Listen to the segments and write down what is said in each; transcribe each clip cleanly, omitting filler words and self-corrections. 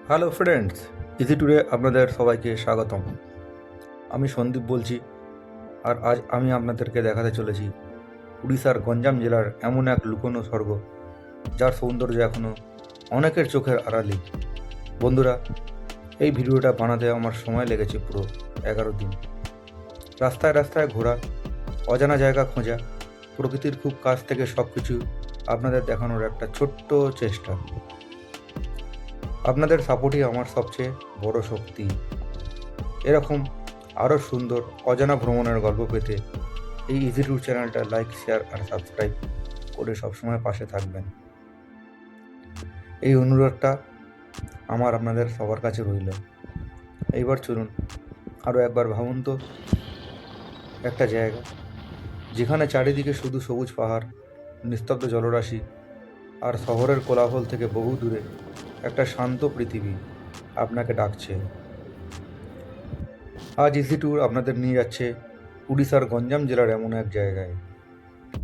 Hello friends, easy today আপনাদের সবাইকে স্বাগতম। আমি সন্দীপ বলছি, আর আজ আমি আপনাদেরকে দেখাতে চলেছি উড়িষ্যার গঞ্জাম জেলার এমন এক লুকোনো স্বর্গ যার সৌন্দর্য এখনও অনেকের চোখের আড়ালেই। বন্ধুরা, এই ভিডিওটা বানাতে আমার সময় লেগেছে পুরো 11 দিন। রাস্তায় রাস্তায় ঘোরা, অজানা জায়গা খোঁজা, প্রকৃতির খুব কাছ থেকে সব কিছু আপনাদের দেখানোর একটা ছোট্ট চেষ্টা। আপনাদের সাপোর্টই আমার সবচেয়ে বড় শক্তি। এরকম আরও সুন্দর অজানা ভ্রমণের গল্প পেতে এই ইজি ট্যুর চ্যানেলটা লাইক, শেয়ার আর সাবস্ক্রাইব করে সবসময় পাশে থাকবেন। এই অনুরোধটা আমার আপনাদের সবার কাছে রইল। এইবার চলুন আরও একবার ভাবুন তো, একটা জায়গা যেখানে চারিদিকে শুধু সবুজ পাহাড়, নিস্তব্ধ জলরাশি আর শহরের কোলাহল থেকে বহু দূরে একটা শান্ত পৃথিবী আপনাকে ডাকছে। আজ ইজি ট্যুর আপনাদের নিয়ে যাচ্ছে উড়িষ্যার গঞ্জাম জেলার এমন এক জায়গায়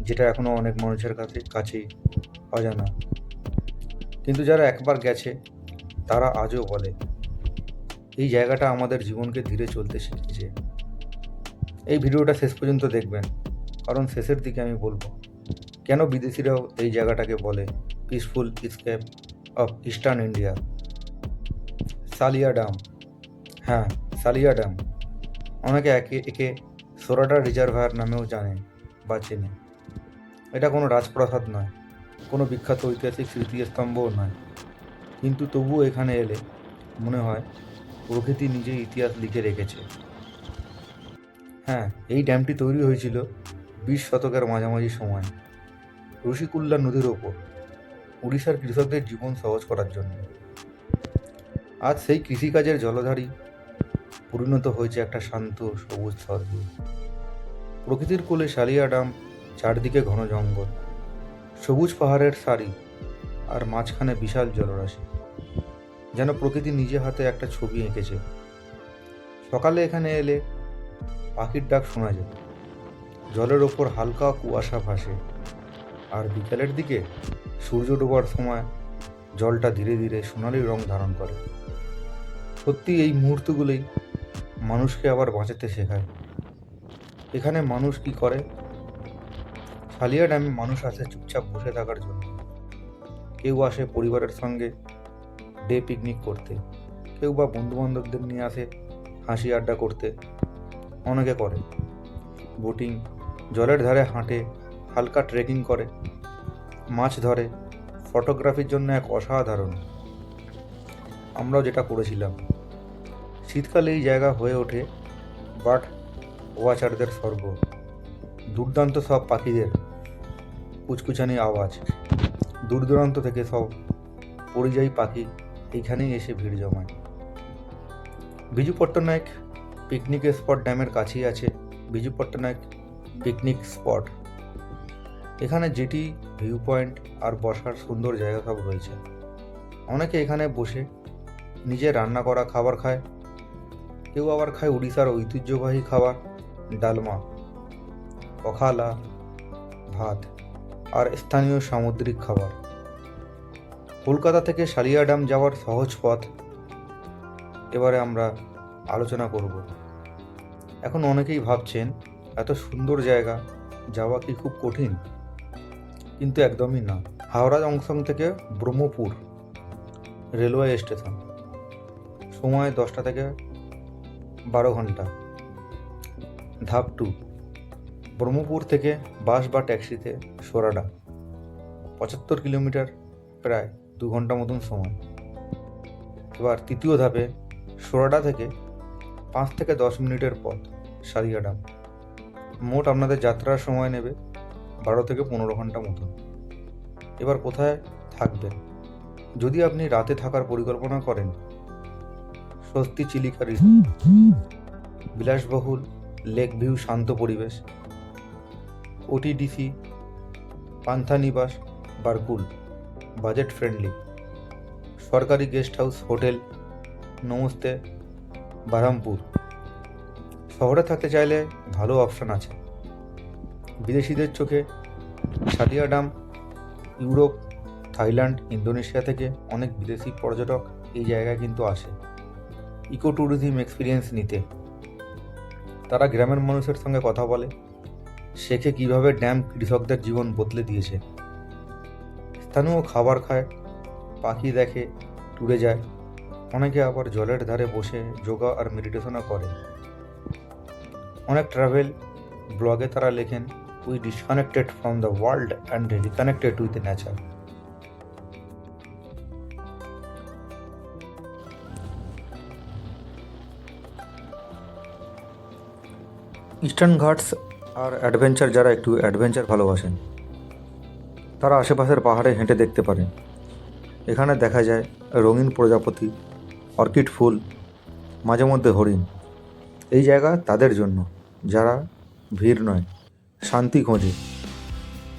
যেটা এখনও অনেক মানুষের কাছেই অজানা, কিন্তু যারা একবার গেছে তারা আজও বলে এই জায়গাটা আমাদের জীবনকে ধীরে চলতে শিখিয়েছে। এই ভিডিওটা শেষ পর্যন্ত দেখবেন, কারণ শেষের দিকে আমি বলবো কেন বিদেশিরাও এই জায়গাটাকে বলে peaceful escape of eastern India. Saliya dam, হ্যাঁ সালিয়া ড্যাম, অনেকে একে একে সোরাটা রিজার্ভায়ার নামেও জানে বা চেনে। এটা কোনো রাজপ্রাসাদ নয়, কোনো বিখ্যাত ঐতিহাসিক স্মৃতিস্তম্ভও নয়, কিন্তু তবুও এখানে এলে মনে হয় প্রকৃতি নিজেই ইতিহাস লিখে রেখেছে। হ্যাঁ, এই ড্যামটি তৈরি হয়েছিল 20 শতকের মাঝামাঝি সময় ঋষিকুল্যা নদীর ওপর, উড়িষ্যার কৃষকদের জীবন সহজ করার জন্য। আজ সেই কৃষিকাজের জলধারী পরিণত হয়েছে একটা শান্ত সবুজ স্বর্গে। প্রকৃতির কোলে সালিয়া ড্যাম, চারদিকে ঘন জঙ্গল, সবুজ পাহাড়ের সারি আর মাঝখানে বিশাল জলরাশি, যেন প্রকৃতি নিজে হাতে একটা ছবি এঁকেছে। সকালে এখানে এলে পাখির ডাক শোনা যায়, জলের ওপর হালকা কুয়াশা ভাসে, আর বিকেলের দিকে সূর্য ডোবার সময় জলটা ধীরে ধীরে সোনালি রং ধারণ করে। সত্যি এই মুহূর্তগুলোই মানুষকে আবার বাঁচাতে শেখায়। এখানে মানুষ কি করে, সালিয়া ড্যামে মানুষ আসে চুপচাপ বসে থাকার জন্য। কেউ আসে পরিবারের সঙ্গে ডে পিকনিক করতে, কেউ বা বন্ধুবান্ধবদের নিয়ে আসে হাসি আড্ডা করতে, অনেকে করে বোটিং, জলের ধারে হাঁটে, হালকা ট্রেকিং করে, মাছ ধরে, ফটোগ্রাফির জন্য এক অসাধারণ। আমরাও যেটা করেছিলাম। শীতকালে এই জায়গা হয়ে ওঠে বার্ড ওয়াচারদের স্বর্গ। দুর্দান্ত সব পাখিদের কুচকুচানি আওয়াজ, দূর দূরান্ত থেকে সব পরিযায়ী পাখি এইখানেই এসে ভিড় জমায়। বিজু পট্টনায়ক পিকনিক স্পট ড্যামের কাছেই আছে বিজু পট্টনায়ক পিকনিক স্পট। এখানে জেটি, ভিউ পয়েন্ট আর বসার সুন্দর জায়গা সব রয়েছে। অনেকে এখানে বসে নিজে রান্না করা খাবার খায়, কেউ আবার খায় উড়িষ্যার ঐতিহ্যবাহী খাবার ডালমা, পখালা ভাত আর স্থানীয় সামুদ্রিক খাবার। কলকাতা থেকে সালিয়া ড্যাম যাওয়ার সহজ পথ এবারে আমরা আলোচনা করব। এখন অনেকেই ভাবছেন এত সুন্দর জায়গা যাওয়া কি খুব কঠিন, কিন্তু একদমই না। হাওড়া জংশন থেকে ব্রহ্মপুর রেলওয়ে স্টেশন, সময় 10টা থেকে 12 ঘন্টা। ধাপ 2, ব্রহ্মপুর থেকে বাস বা ট্যাক্সিতে সোরাডা, 75 কিলোমিটার, প্রায় 2 ঘন্টা মতন সময়। এবার তৃতীয় ধাপে সোরাডা থেকে 5 থেকে 10 মিনিটের পথ সালিয়া ড্যাম। মোট আপনাদের যাত্রার সময় নেবে 12 থেকে 15 ঘন্টা মতন। এবার কোথায় থাকবেন? যদি আপনি রাতে থাকার পরিকল্পনা করেন, স্বস্তি চিলিকা রিসোর্ট, বিলাসবহুল লেক ভিউ, শান্ত পরিবেশ। OTDC Panthanivas Barkul, budget friendly. সরকারি guest house, hotel Namaste Berhampur. শহরে থাকতে চাইলে ভালো অপশান আছে। বিদেশিদের চোখে Salia dam Europe Thailand, Indonesia থেকে অনেক বিদেশি পর্যটক এই জায়গায় কিন্তু আসে ইকো ট্যুরিজম এক্সপিরিয়েন্স নিতে। তারা গ্রামের মানুষের সঙ্গে কথা বলে, শেখে কীভাবে ড্যাম কৃষকদের জীবন বদলে দিয়েছে। স্থানীয় খাবার খায়, পাখি দেখে, ট্যুরে যায়। অনেকে আবার জলের ধারে বসে যোগা আর মেডিটেশনও করে। অনেক ট্রাভেল ব্লগে তারা লেখেন, we disconnected from the world and reconnected with nature. Eastern Ghats আর অ্যাডভেঞ্চার, যারা একটু অ্যাডভেঞ্চার ভালোবাসেন তারা আশেপাশের পাহাড়ে হেঁটে দেখতে পারেন। এখানে দেখা যায় রঙিন প্রজাপতি, অর্কিড ফুল, মাঝে মধ্যে হরিণ। এই জায়গা তাদের জন্য যারা ভিড় নয়, শান্তি খোঁজে।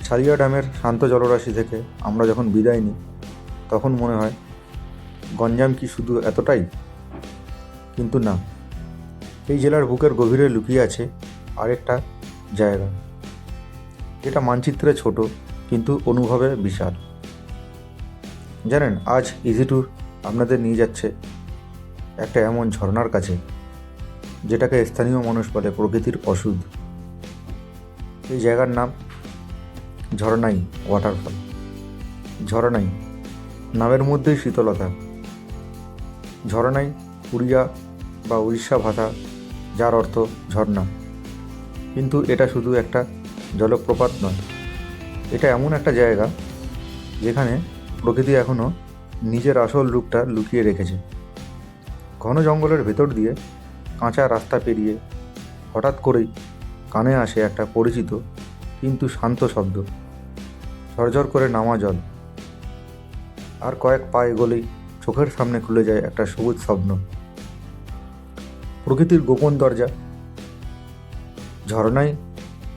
ছালিয়া ড্যামের শান্ত জলরাশি থেকে আমরা যখন বিদায় নিই তখন মনে হয় গঞ্জাম কি শুধু এতটাই? কিন্তু না, এই জেলার বুকের গভীরে লুকিয়ে আছে আরেকটা জায়গা, যেটা মানচিত্রে ছোট কিন্তু অনুভবে বিশাল। জানেন, আজ ইজি ট্যুর আপনাদের নিয়ে যাচ্ছে একটা এমন ঝর্ণার কাছে যেটাকে স্থানীয় মানুষ বলে প্রকৃতির ওষুধ। এই জায়গার নাম ঝর্ণাই ওয়াটারফল। ঝর্ণাই নামের মধ্যেই শীতলতা। ঝর্ণাই উড়িয়া বা উড়িষ্যা ভাষা, যার অর্থ ঝর্ণা। কিন্তু এটা শুধু একটা জলপ্রপাত নয়, এটা এমন একটা জায়গা যেখানে প্রকৃতি এখনও নিজের আসল রূপটা লুকিয়ে রেখেছে। ঘন জঙ্গলের ভেতর দিয়ে কাঁচা রাস্তা পেরিয়ে হঠাৎ করেই কানে আসে একটা পরিচিত কিন্তু শান্ত শব্দ, ঝরঝর করে নামা জল। আর কয়েক পা এগোলেই চোখের সামনে খুলে যায় একটা সবুজ স্বপ্ন, প্রকৃতির গোপন দরজা। ঝর্ণায়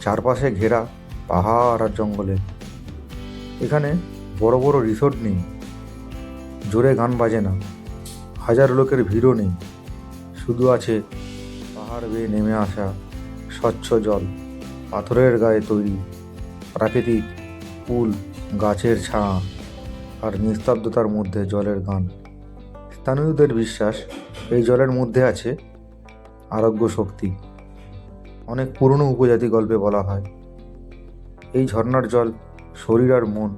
চারপাশে ঘেরা পাহাড় আর জঙ্গলে। এখানে বড় বড় রিসোর্ট নেই, জোরে গান বাজে না, হাজার লোকের ভিড়ও নেই। শুধু আছে পাহাড় বেয়ে নেমে আসা স্বচ্ছ জল, পাথরের গায়ে তৈরি প্রাকৃতিক পুল, গাছের ছায়া আর নিস্তব্ধতার মধ্যে জলের গান। স্থানীয়দের বিশ্বাস এই জলের মধ্যে আছে আরোগ্য শক্তি। অনেক পুরনো উপজাতি গল্পে বলা হয় এই ঝর্ণার জল শরীর আর মন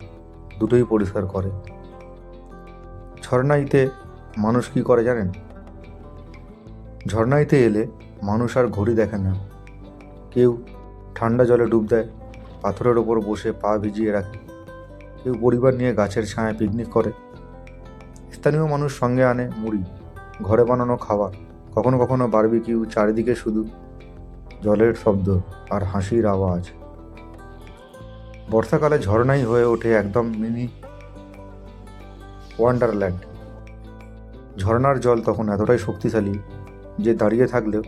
দুটোই পরিষ্কার করে। ঝর্ণাইতে মানুষ কি করে জানেন? ঝর্ণাইতে এলে মানুষ আর ঘড়ি দেখে না। কেউ ঠান্ডা জলে ডুব দেয়, পাথরের ওপর বসে পা ভিজিয়ে রাখে। কেউ পরিবার নিয়ে গাছের ছায়ায় পিকনিক করে। স্থানীয় মানুষ সঙ্গে আনে মুড়ি, ঘরে বানানো খাবার, কখনো কখনো বারবিকিউ। চারিদিকে শুধু জলের শব্দ আর হাসির আওয়াজ। বর্ষাকালে ঝর্ণাই হয়ে ওঠে একদম মিনি ওয়ান্ডারল্যান্ড। ঝর্ণার জল তখন এতটাই শক্তিশালী যে দাঁড়িয়ে থাকলেও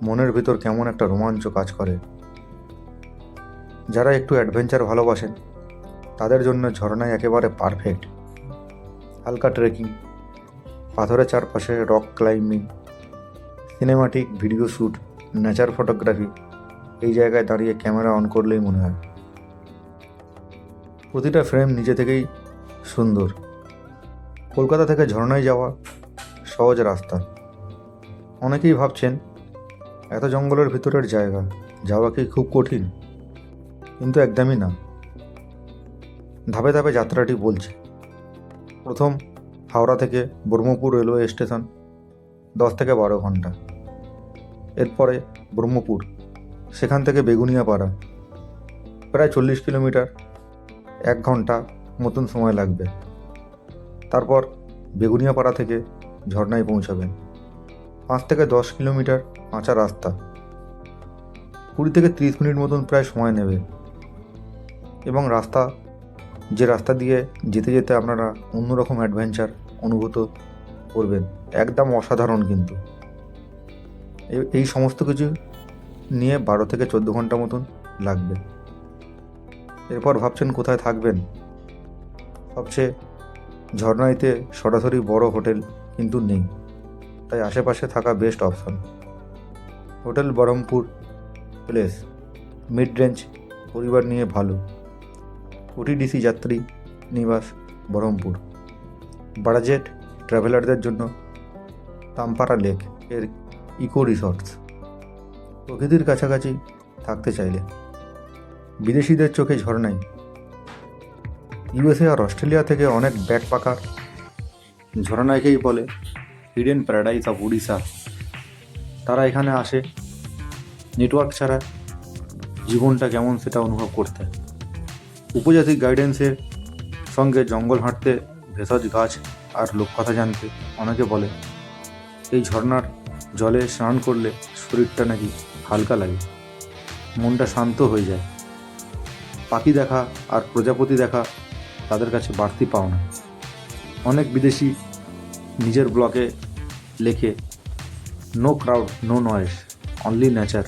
মনের ভিতর কেমন একটা রোমাঞ্চ কাজ করে। যারা একটু অ্যাডভেঞ্চার ভালোবাসেন তাদের জন্য ঝর্ণাই একেবারে পারফেক্ট। হালকা ট্রেকিং, পাথরের চারপাশে rock climbing, cinematic video shoot, nature photography. এই জায়গায় দাঁড়িয়ে ক্যামেরা অন করলেই মনে হয় প্রতিটা ফ্রেম নিজে থেকেই সুন্দর। কলকাতা থেকে ঝর্ণায় যাওয়া সহজ রাস্তা। অনেকেই ভাবছেন এত জঙ্গলের ভিতরের জায়গা যাওয়া কি খুব কঠিন? কিন্তু একদমই না। ধাপে ধাপে যাত্রাটি বলছে। প্রথম হাওড়া থেকে ব্রহ্মপুর রেলওয়ে স্টেশন, 10 থেকে 12 ঘন্টা। এরপরে ব্রহ্মপুর, সেখান থেকে বেগুনিয়াপাড়া, প্রায় 40 কিলোমিটার, 1 ঘন্টা মতন সময় লাগবে। তারপর বেগুনিয়াপাড়া থেকে ঝর্ণায় পৌঁছাবেন। 5 থেকে 10 কিলোমিটার কাঁচা রাস্তা, 20 থেকে 30 মিনিট মতন প্রায় সময় নেবে। এবং যে রাস্তা দিয়ে যেতে যেতে আপনারা অন্যরকম অ্যাডভেঞ্চার অনুভূত করবেন, একদম অসাধারণ। কিন্তু এই সমস্ত কিছু নিয়ে 12 থেকে 14 ঘন্টা মতন লাগবে। এরপর ভাবছেন কোথায় থাকবেন? সবচেয়ে ঝর্ণাইতে সরাসরি বড় হোটেল কিন্তু নেই, তাই আশেপাশে থাকা best option hotel Baharampur place. Mid range, পরিবার নিয়ে ভালো। ওটিডিসি যাত্রী নিবাস, বহরমপুর। বাজেট ট্রাভেলারদের জন্য তামপারা লেক এর ইকো রিসর্টস। প্রকৃতির কাছাকাছি থাকতে চাইলে বিদেশিদের চোখে ঝর্ণাই। ইউএসএ আর অস্ট্রেলিয়া থেকে অনেক ব্যাকপ্যাকার ঝর্ণাকেই বলে হিডেন প্যারাডাইস অফ উড়িষ্যা। তারা এখানে আসে নেটওয়ার্ক ছাড়া জীবনটা কেমন সেটা অনুভব করতে। উপজাতি গাইডেন্সের সঙ্গে জঙ্গল হাঁটতে, ভেষজ গাছ আর লোককথা জানতে। অনেকে বলে এই ঝর্ণার জলে স্নান করলে শরীরটা নাকি হালকা লাগে, মনটা শান্ত হয়ে যায়। পাখি দেখা আর প্রজাপতি দেখা তাদের কাছে বাড়তি পাওনা। অনেক বিদেশি নিজের ব্লগে লেখে, no crowd, no noise, only nature.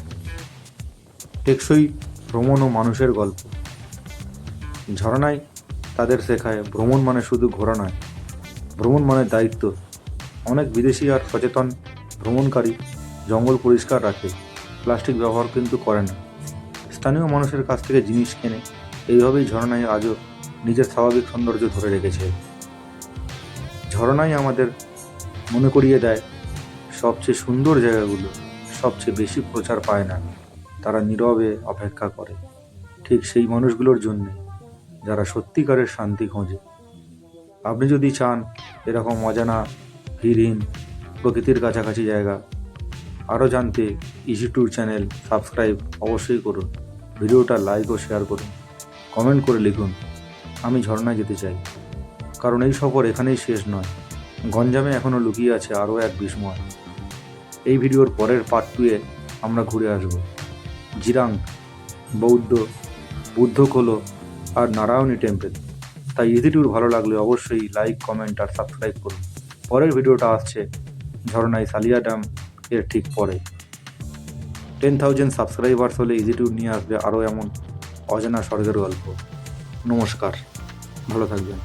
টেকসই ভ্রমণ ও মানুষের গল্প। ঝর্ণায় তাদের শেখায় ভ্রমণ মানে শুধু ঘোরা নয়, ভ্রমণ মানে দায়িত্ব। অনেক বিদেশি আর সচেতন ভ্রমণকারী জঙ্গল পরিষ্কার রাখে, প্লাস্টিক ব্যবহার কিন্তু করে না, স্থানীয় মানুষের কাছ থেকে জিনিস কেনে। এইভাবেই ঝর্ণায় আজও নিজের স্বাভাবিক সৌন্দর্য ধরে রেখেছে। ঝর্ণাই আমাদের মনে করিয়ে দেয় সবচেয়ে সুন্দর জায়গাগুলো সবচেয়ে বেশি প্রচার পায় না, তারা নীরবে অপেক্ষা করে ঠিক সেই মানুষগুলোর জন্যে যারা সত্যিকারের শান্তি খোঁজে। আপনি যদি চান এরকম অজানা, ভিড়হীন, প্রকৃতির কাছাকাছি জায়গা আরও জানতে, ইজি ট্যুর চ্যানেল সাবস্ক্রাইব অবশ্যই করুন। ভিডিওটা লাইক ও শেয়ার করুন, কমেন্ট করে লিখুন আমি ঝর্ণায় যেতে চাই। কারণ এই সফর এখানেই শেষ নয়, গঞ্জামে এখনও লুকিয়ে আছে আরও এক বিস্ময়। এই ভিডিওর পরের পার্ট 2-এ আমরা ঘুরে আসব জিরাং বুদ্ধখোলো আর নারায়ণী টেম্পল। তাই ইজি ট্যুর ভালো লাগলে অবশ্যই লাইক, কমেন্ট আর সাবস্ক্রাইব করুন। পরের ভিডিওটা আসছে ঝর্ণায় সালিয়া ড্যাম এর ঠিক পরে। 10,000 সাবস্ক্রাইবার্স হলে ইজি ট্যুর নিয়ে আসবে আরও এমন অজানা স্বর্গের গল্প। নমস্কার, ভালো থাকবেন।